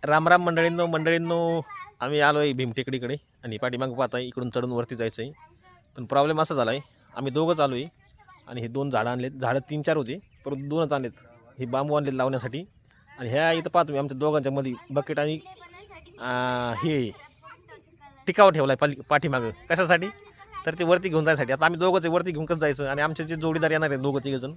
रामराम मंडळींनो आम्ही आलो आहे भीमटेकडीकडे आणि पाठीमागं पाहत आहे इकडून चढून वरती जायचं आहे. पण प्रॉब्लेम असा झाला आहे, आम्ही दोघंच आलो आहे आणि हे दोन झाडं आणलेत. झाडं 3-4 होते परंतु 2च आणलेत. हे बांबू आणलेत लावण्यासाठी. आणि ह्या इथं पाहतो मी आमच्या दोघांच्या मध्ये बकेट आणि हे टिकाव ठेवला आहे पाठीमागं. कशासाठी? तर ते वरती घेऊन जायसाठी. आता आम्ही दोघंच वरती घेऊन कसं जायचं आणि आमचे जे जोडीदार येणार आहेत 2-3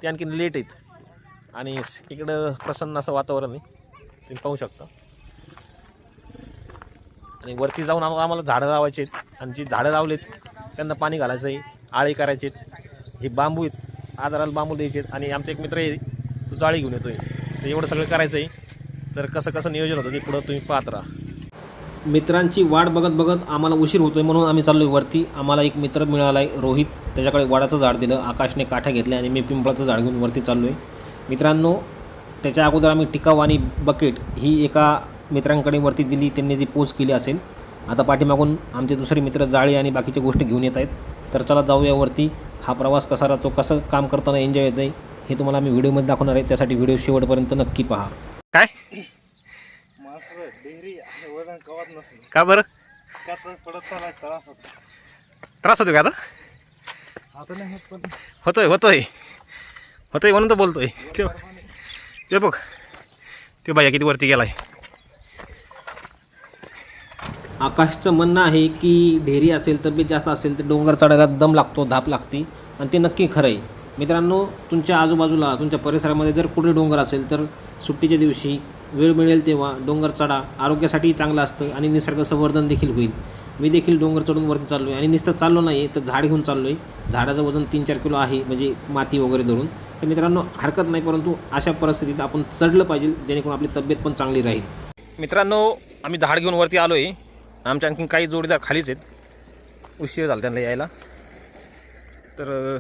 ते आणखीन लेट आहेत. आणि इकडं प्रसन्न असं वातावरण आहे, तुम्ही पाहू शकता. आणि वरती जाऊन आम्हाला झाडं लावायचे आहेत आणि जी झाडं लावलेत त्यांना पाणी घालायचं आहे, आळे करायचे आहेत. हे बांबू आहेत, आधाराला बांबू द्यायचे आहेत. आणि आमचा एक मित्र आहे तो जाळी घेऊन येतो आहे. तर एवढं सगळं करायचं आहे. तर कसं नियोजन होतं ते पुढं तुम्ही पाहत राहा. मित्रांची वाट बघत बघत आम्हाला उशीर होतोय म्हणून आम्ही चाललो आहे वरती. आम्हाला एक मित्र मिळाला आहे रोहित, त्याच्याकडे वडाचं झाड दिलं, आकाशने काठ्या घेतल्या आणि मी पिंपळाचं झाड घेऊन वरती चाललो आहे. मित्रांनो, त्याच्या अगोदर आम्ही टिकाव आणि बकेट ही एका मित्रांकडे वरती दिली, त्यांनी ती पोच केली असेल. आता पाठीमागून आमचे दुसरे मित्र जाळी आणि बाकीच्या गोष्टी घेऊन येत आहेत. तर चला जाऊया वरती. हा प्रवास कसा राहतो, कसं काम करताना एन्जॉय येतं आहे हे तुम्हाला मी व्हिडिओमध्ये दाखवणार आहे. त्यासाठी व्हिडिओ शेवटपर्यंत नक्की पहा. काय का बरं त्रास होतो का? आता होतोय म्हणून तर बोलतोय. ते बघ ते बाया किती वरती गेलाय. आकाशचं म्हणणं आहे की ढेरी असेल, तब्येत जास्त असेल तर डोंगर चढायला दम लागतो, धाप लागते. आणि ते नक्की खरं आहे. मित्रांनो, तुमच्या आजूबाजूला तुमच्या परिसरामध्ये जर कुठे डोंगर असेल तर सुट्टीच्या दिवशी वेळ मिळेल तेव्हा डोंगर चढा. आरोग्यासाठी चांगलं असतं आणि निसर्ग संवर्धन देखील होईल. मी देखील डोंगर चढून वरती चाललो आहे आणि नुसतं चाललो नाही तर झाड घेऊन चाललो आहे. झाडाचं वजन 3-4 किलो आहे, म्हणजे माती वगैरे धरून. तर मित्रांनो, हरकत नाही, परंतु अशा परिस्थितीत आपण चढलं पाहिजे जेणेकरून आपली तब्येत पण चांगली राहील. मित्रांनो, आम्ही झाड घेऊन वरती आलो आहे. आमच्या आणखीन काही जोडीदार खालीच आहेत, उशीर झाला त्यांना यायला. तर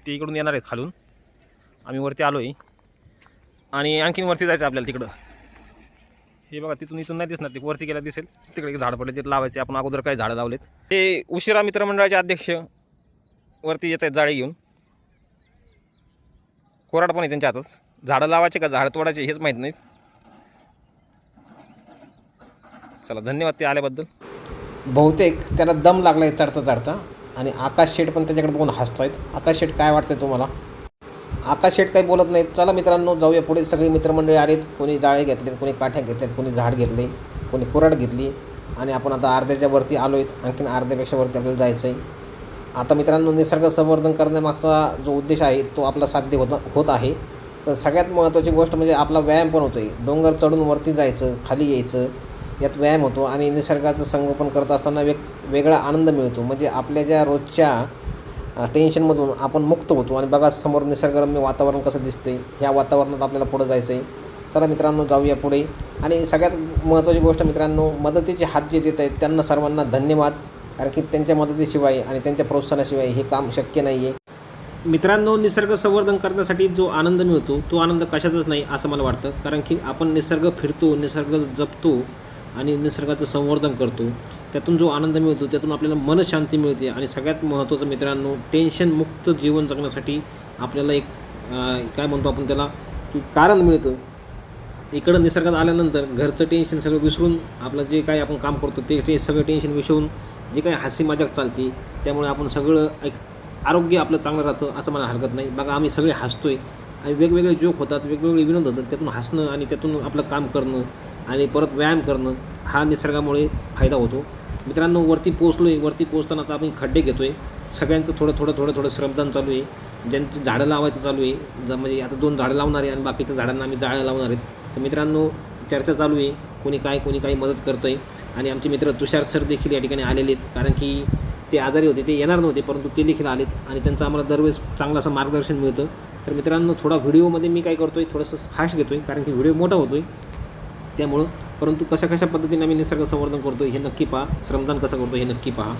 ते इकडून येणार आहेत खालून. आम्ही वरती आलो आहे आणि आणखीन वरती जायचं आपल्याला तिकडं. हे बघा, इथून नाही दिसणार, ते वरती गेला दिसेल. तिकडे झाड पडले ते लावायचे. आपण अगोदर काही झाडं लावलेत. ते उशिरा मित्रमंडळाचे अध्यक्ष वरती येत आहेत जाळी घेऊन. कोराड पण आहे त्यांच्या हातात. झाडं लावायचे का झाडं तोडायचे हेच माहीत नाहीत. चला, धन्यवाद ते आल्याबद्दल. बहुतेक त्याला दम लागलाय चढता चढता. आणि आकाश शेठ पण त्याच्याकडे बघून हसतायत. आकाश शेठ, काय वाटतंय तुम्हाला? आकाश शेठ काही बोलत नाहीत. चला मित्रांनो, जाऊया पुढे. सगळी मित्रमंडळी आलेत. कोणी जाळे घेतलेत, कोणी काठ्या घेतल्यात, कोणी झाड घेतले, कोणी कोराड घेतली. आणि आपण आता अर्ध्याच्या वरती आलो आहेत. आणखीन अर्ध्यापेक्षा वरती आपल्याला जायचं आहे. आता मित्रांनो, निसर्ग संवर्धन करण्यामागचा जो उद्देश आहे तो आपला साध्य होत आहे. तर सगळ्यात महत्त्वाची गोष्ट म्हणजे आपला व्यायाम पण होतो आहे. डोंगर चढून वरती जायचं, खाली यायचं, यात व्यायाम होतो. आणि निसर्गाचं संगोपन करत असताना वेगळा आनंद मिळतो. म्हणजे आपल्या ज्या रोजच्या टेन्शनमधून आपण मुक्त होतो. आणि बघा समोर निसर्गरम्य वातावरण कसं दिसते. ह्या वातावरणात आपल्याला पुढं जायचं आहे. चला मित्रांनो, जाऊया पुढे. आणि सगळ्यात महत्त्वाची गोष्ट मित्रांनो, मदतीचे हात जे देत आहेत त्यांना सर्वांना धन्यवाद. कारण की त्यांच्या मदतीशिवाय आणि त्यांच्या प्रोत्साहनाशिवाय हे काम शक्य नाही आहे. मित्रांनो, निसर्ग संवर्धन करण्यासाठी जो आनंद मिळतो तो आनंद कशातच नाही असं मला वाटतं. कारण की आपण निसर्ग फिरतो, निसर्ग जपतो आणि निसर्गाचं संवर्धन करतो. त्यातून जो आनंद मिळतो त्यातून आपल्याला मनशांती मिळते. आणि सगळ्यात महत्त्वाचं मित्रांनो, टेन्शनमुक्त जीवन जगण्यासाठी आपल्याला एक काय म्हणतो आपण त्याला, की कारण मिळतं. इकडं निसर्गात आल्यानंतर घरचं टेन्शन सगळं विसरून आपलं जे काही आपण काम करतो ते सगळं टेन्शन विसरून जे काही हसी मजाक चालते त्यामुळे आपण सगळं एक आरोग्य आपलं चांगलं राहतं असं मला हरकत नाही. बघा, आम्ही सगळे हसतोय आणि वेगवेगळे जोक होतात, वेगवेगळे विनोद होतात. त्यातून हसणं आणि त्यातून आपलं काम करणं आणि परत व्यायाम करणं हा निसर्गामुळे फायदा होतो. मित्रांनो, वरती पोचलो आहे. वरती पोचताना आता आपण खड्डे घेतो आहे. सगळ्यांचं थोडं श्रमदान चालू आहे. ज्यांची झाडं लावायचं चालू आहे, म्हणजे आता 2 झाडं लावणार आहे आणि बाकीच्या झाडांना आम्ही जाळ्या लावणार आहेत. तर मित्रांनो, चर्चा चालू आहे, कोणी काही मदत करतं आहे. आणि आमचे मित्र तुषार सर देखील या ठिकाणी आलेले आहेत. कारण की ते आजारी होते, ते येणार नव्हते, परंतु ते देखील आलेत आणि त्यांचं आम्हाला दरवेळेस चांगलं असं मार्गदर्शन मिळतं. तर मित्रांनो, थोडा व्हिडिओमध्ये मी काय करतो आहे, थोडंसं फास्ट घेतो आहे कारण की व्हिडिओ मोठा होतो आहे त्यामुळं. परंतु कशा पद्धतीने आम्ही निसर्ग संवर्धन करतो हे नक्की पहा. श्रमदान कसं करतो हे नक्की पहा.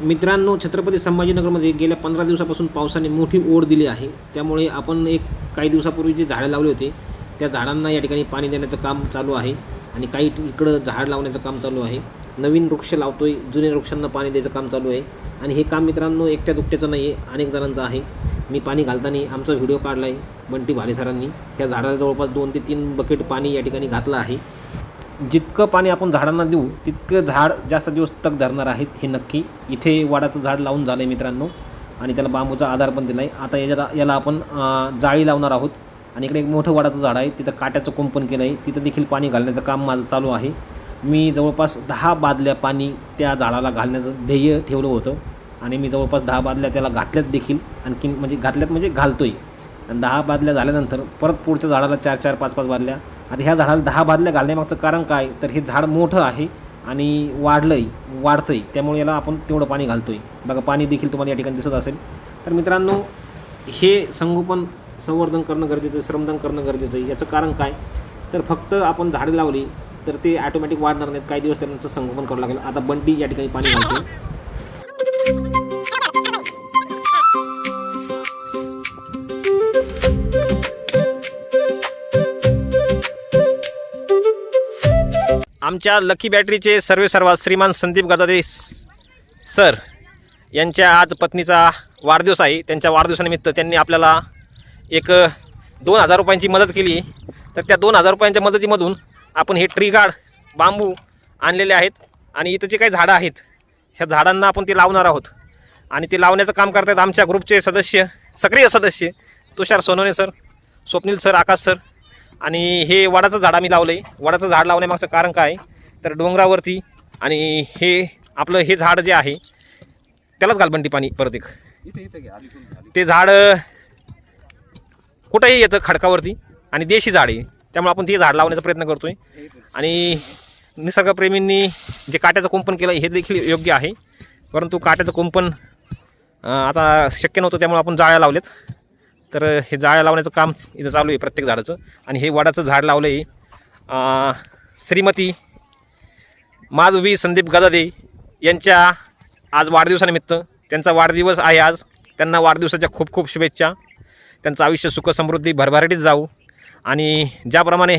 मित्रांनो, छत्रपती संभाजीनगरमध्ये गेल्या 15 दिवसापासून पावसाने मोठी ओढ दिली आहे. त्यामुळे आपण काही दिवसापूर्वी जे झाडं लावले होते त्या झाडांना या ठिकाणी पाणी देण्याचं काम चालू आहे. आणि काही इकडं झाड लावण्याचं काम चालू आहे. नवीन वृक्ष लावतोय, जुन्या वृक्षांना पाणी द्यायचं काम चालू आहे. आणि हे काम मित्रांनो एकट्या दुकट्याचं नाही आहे, अनेक जणांचं आहे. मी पाणी घालताना आमचा व्हिडिओ काढला आहे बंटी भाले सरांनी. त्या झाडाला जवळपास 2 ते 3 बकेट पाणी या ठिकाणी घातलं आहे. जितकं पाणी आपण झाडांना देऊ तितकं झाड जास्त दिवस तग धरणार आहेत हे नक्की. इथे वडाचं झाड लावून झालं आहे मित्रांनो आणि त्याला बांबूचा आधार पण दिला आहे. आता याला आपण जाळी लावणार आहोत. आणि इकडे एक मोठं वडाचं झाड आहे, तिथं काट्याचं कुंपण केलं आहे, तिथं देखील पाणी घालण्याचं काम माझं चालू आहे. मी जवळपास 10 बादल्या पाणी त्या झाडाला घालण्याचं ध्येय ठेवलं होतं आणि मी जवळपास 10 बादल्या त्याला घातल्यात देखील. आणखीन म्हणजे घातल्यात म्हणजे घालतोय. आणि 10 बादल्या झाल्यानंतर परत पुढच्या झाडाला 4-4, 5-5 बादल्या. आता ह्या झाडाला 10 बादल्या घालण्यामागचं कारण काय, तर हे झाड मोठं आहे आणि वाढतंय, त्यामुळे याला आपण तेवढं पाणी घालतोय. बघा पाणी देखील तुम्हाला या ठिकाणी दिसत असेल. तर मित्रांनो हे संवर्धन करणं गरजेचं आहे, श्रमदान करणं गरजेचं आहे. याचं कारण काय, तर फक्त आपण झाडे लावली तर ते ऑटोमॅटिक वाढणार नाहीत, काही दिवस त्यांचं संगोपन करावं लागेल. आता बंटी या ठिकाणी पाणी घालतो. आमच्या लकी बॅटरीचे सर्वेसर्वा श्रीमान संदीप गदादे सर यांच्या आज पत्नीचा वाढदिवस आहे. त्यांच्या वाढदिवसानिमित्त त्यांनी आपल्याला एक 2,000 रुपयांची मदत केली. तर त्या 2,000 रुपयांच्या मदतीमधून आपण हे ट्री गार्ड बांबू आणलेले आहेत आणि इथं जे काही झाडं आहेत ह्या झाडांना आपण ते लावणार आहोत. आणि ते लावण्याचं काम करतात आमच्या ग्रुपचे सक्रिय सदस्य तुषार सोनवणे सर, स्वप्नील सर, आकाश सर. आणि हे वडाचं झाड आम्ही लावलं आहे. वडाचं झाड लावण्यामागचं कारण काय, तर डोंगरावरती आणि हे झाड जे आहे त्यालाच घालबंटी पाणी परत एक ते झाड कुठंही येतं खडकावरती आणि देशी झाड आहे, त्यामुळे आपण ते झाड लावण्याचा प्रयत्न करतो आहे. आणि निसर्गप्रेमींनी जे काट्याचं कुंपण केलं हे देखील योग्य आहे, परंतु काट्याचं कुंपण आता शक्य नव्हतं, त्यामुळे आपण जाळ्या लावल्यात. तर हे जाळ्या लावण्याचं काम इथं चालू आहे प्रत्येक झाडाचं. आणि हे वडाचं झाड लावलं आहे श्रीमती माधवी संदीप गदादे यांच्या आज वाढदिवसानिमित्त. त्यांचा वाढदिवस आहे आज. त्यांना वाढदिवसाच्या खूप खूप शुभेच्छा. त्यांचं आयुष्य सुख समृद्धी भरभराटीत जाऊ आणि ज्याप्रमाणे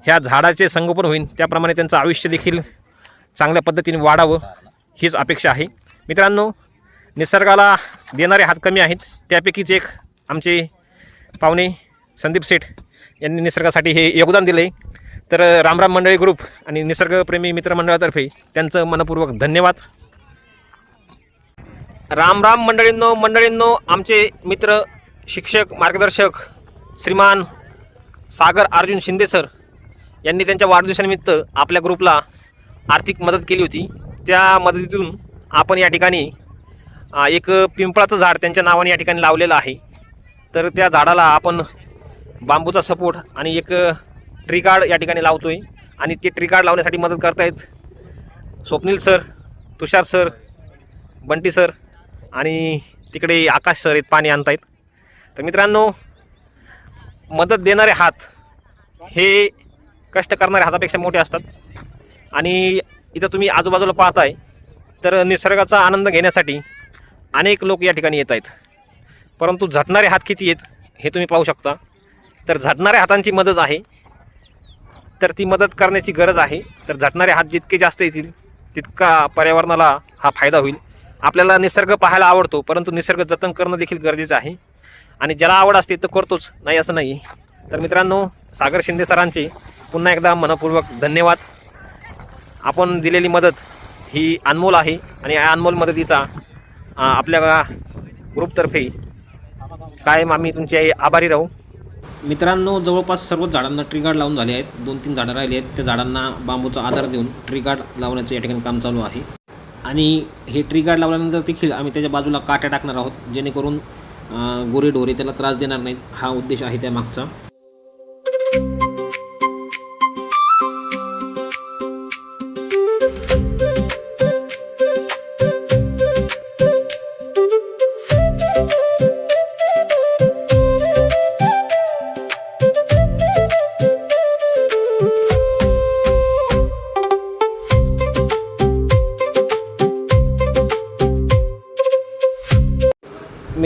ह्या झाडाचे संगोपन होईल त्याप्रमाणे त्यांचं आयुष्य देखील चांगल्या पद्धतीने वाढावं हीच अपेक्षा आहे. मित्रांनो, निसर्गाला देणारे हात कमी आहेत, त्यापैकीच एक आमचे पाहुणे संदीप सेठ यांनी निसर्गासाठी हे योगदान दिले. तर रामराम मंडळी ग्रुप आणि निसर्गप्रेमी मित्रमंडळातर्फे त्यांचं मनपूर्वक धन्यवाद. रामराम मंडळींनो, आमचे मित्र, शिक्षक, मार्गदर्शक श्रीमान सागर अर्जुन शिंदे सर यांनी त्यांच्या वाढदिवसानिमित्त आपल्या ग्रुपला आर्थिक मदत केली होती. त्या मदतीतून आपण या ठिकाणी एक पिंपळाचं झाड त्यांच्या नावाने या ठिकाणी लावलेलं आहे. तर त्या झाडाला आपण बांबूचा सपोर्ट आणि एक ट्री गार्ड या ठिकाणी लावतो आहे. आणि ते ट्री गार्ड लावण्यासाठी मदत करतायत स्वप्नील सर, तुषार सर, बंटी सर आणि तिकडे आकाश सर आहेत, पाणी आणतायत. तर मित्रांनो, मदत देणारे हात हे कष्ट करणाऱ्या हातापेक्षा मोठे असतात. आणि इथं तुम्ही आजूबाजूला पाहताय तर निसर्गाचा आनंद घेण्यासाठी अनेक लोक या ठिकाणी येत आहेत, परंतु झटणारे हात किती आहेत हे तुम्ही पाहू शकता. तर झटणाऱ्या हातांची मदत आहे, तर ती मदत करण्याची गरज आहे. तर झटणारे हात जितके जास्त येतील तितका पर्यावरणाला हा फायदा होईल. आपल्याला निसर्ग पाहायला आवडतो, परंतु निसर्ग जतन करणं देखील गरजेचं आहे. आणि ज्याला आवड असते तो करतोच, नाही असं नाही. तर मित्रांनो, सागर शिंदे सरांचे पुन्हा एकदा मनपूर्वक धन्यवाद. आपण दिलेली मदत ही अनमोल आहे आणि या अनमोल मदतीचा आपल्या ग्रुपतर्फे कायम आम्ही तुमचे आभारी राहू. मित्रांनो, जवळपास सर्व झाडांना ट्री गार्ड लावून झाले आहेत. 2-3 झाडं राहिली आहेत, त्या झाडांना बांबूचा आधार देऊन ट्री गार्ड लावण्याचं या ठिकाणी काम चालू आहे. आणि हे ट्री गार्ड लावल्यानंतर देखील आम्ही त्याच्या बाजूला काट्या टाकणार आहोत, जेणेकरून गोरेढोरे त्याला त्रास देणार नाहीत. हा उद्देश आहे त्या मागचा.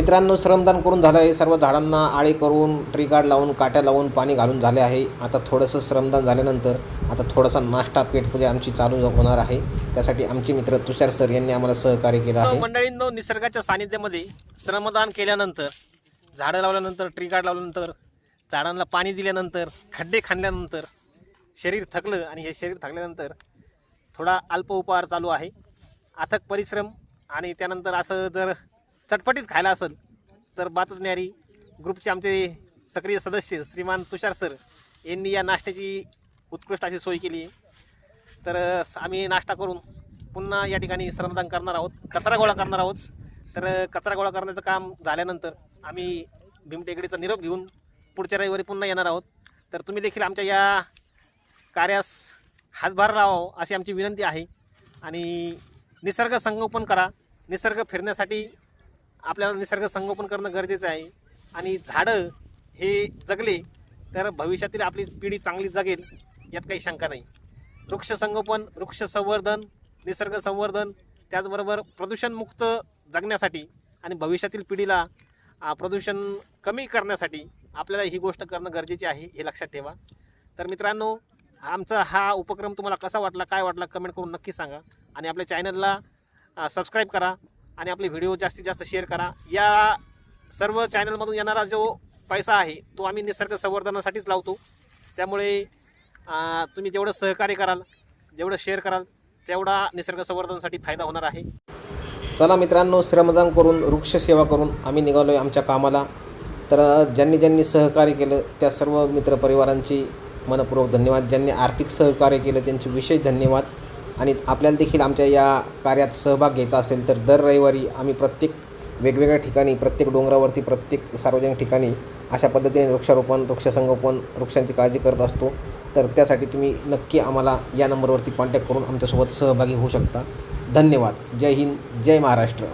मित्रांनो, श्रमदान करून झालं आहे. सर्व झाडांना आळे करून, ट्री गार्ड लावून, काट्या लावून, पाणी घालून झाले आहे. आता थोडंसं श्रमदान झाल्यानंतर आता थोडासा नाश्ता पेटपूजा आमची चालू होणार आहे. त्यासाठी आमचे मित्र तुषार सर यांनी आम्हाला सहकार्य केलं आहे. मंडळींनो, निसर्गाच्या सानिध्यामध्ये श्रमदान केल्यानंतर, झाडं लावल्यानंतर, ट्री गार्ड लावल्यानंतर, झाडांना पाणी दिल्यानंतर, खड्डे खणल्यानंतर शरीर थकलं आणि हे शरीर थकल्यानंतर थोडा अल्प उपहार चालू आहे. अथक परिश्रम आणि त्यानंतर असं जर चटपटीत खायला असेल तर बातच न्यारी ग्रुपचे आमचे सक्रिय सदस्य श्रीमान तुषार सर यांनी या नाश्त्याची उत्कृष्ट अशी सोय केली आहे. तर आम्ही नाश्ता करून पुन्हा या ठिकाणी श्रमदान करणार आहोत, कचरा गोळा करणार आहोत. तर कचरा गोळा करण्याचं काम झाल्यानंतर आम्ही भीमटेकडीचा निरोप घेऊन पुढच्या रविवारी पुन्हा येणार आहोत. तर तुम्ही देखील आमच्या या कार्यास हातभार लावावं अशी आमची विनंती आहे. आणि निसर्ग संगोपन करा. निसर्ग फिरण्यासाठी आपल्याला निसर्ग संगोपन करणं गरजेचं आहे. आणि झाडं हे जगले तर भविष्यातील आपली पिढी चांगली जगेल यात काही शंका नाही. वृक्ष संगोपन, वृक्ष संवर्धन, निसर्ग संवर्धन, त्याचबरोबर प्रदूषणमुक्त जगण्यासाठी आणि भविष्यातील पिढीला प्रदूषण कमी करण्यासाठी आपल्याला ही गोष्ट करणं गरजेची आहे, हे लक्षात ठेवा. तर मित्रांनो, आमचा हा उपक्रम तुम्हाला कसा वाटला, काय वाटला, कमेंट करून नक्की सांगा. आणि आपल्या चॅनलला सबस्क्राईब करा आणि आपले व्हिडिओ जास्तीत जास्त शेअर करा. या सर्व चॅनलमधून येणारा जो पैसा आहे तो आम्ही निसर्ग संवर्धनासाठीच लावतो. त्यामुळे तुम्ही जेवढं सहकार्य कराल, जेवढं शेअर कराल, तेवढा निसर्ग संवर्धनासाठी फायदा होणार आहे. चला मित्रांनो, श्रमदान करून, वृक्षसेवा करून आम्ही निघालो आहे आमच्या कामाला. तर ज्यांनी सहकार्य केलं त्या सर्व मित्रपरिवारांची मनपूर्वक धन्यवाद. ज्यांनी आर्थिक सहकार्य केलं त्यांचे विशेष धन्यवाद. आणि आपल्याला देखील आमच्या या कार्यात सहभाग घ्यायचा असेल तर दर रविवारी आम्ही प्रत्येक वेगवेगळ्या ठिकाणी, प्रत्येक डोंगरावरती, प्रत्येक सार्वजनिक ठिकाणी अशा पद्धतीने वृक्षारोपण, वृक्षसंगोपन, वृक्षांची काळजी करत असतो. तर त्यासाठी तुम्ही नक्की आम्हाला या नंबरवरती कॉन्टॅक्ट करून आमच्यासोबत सहभागी होऊ शकता. धन्यवाद. जय हिंद, जय महाराष्ट्र.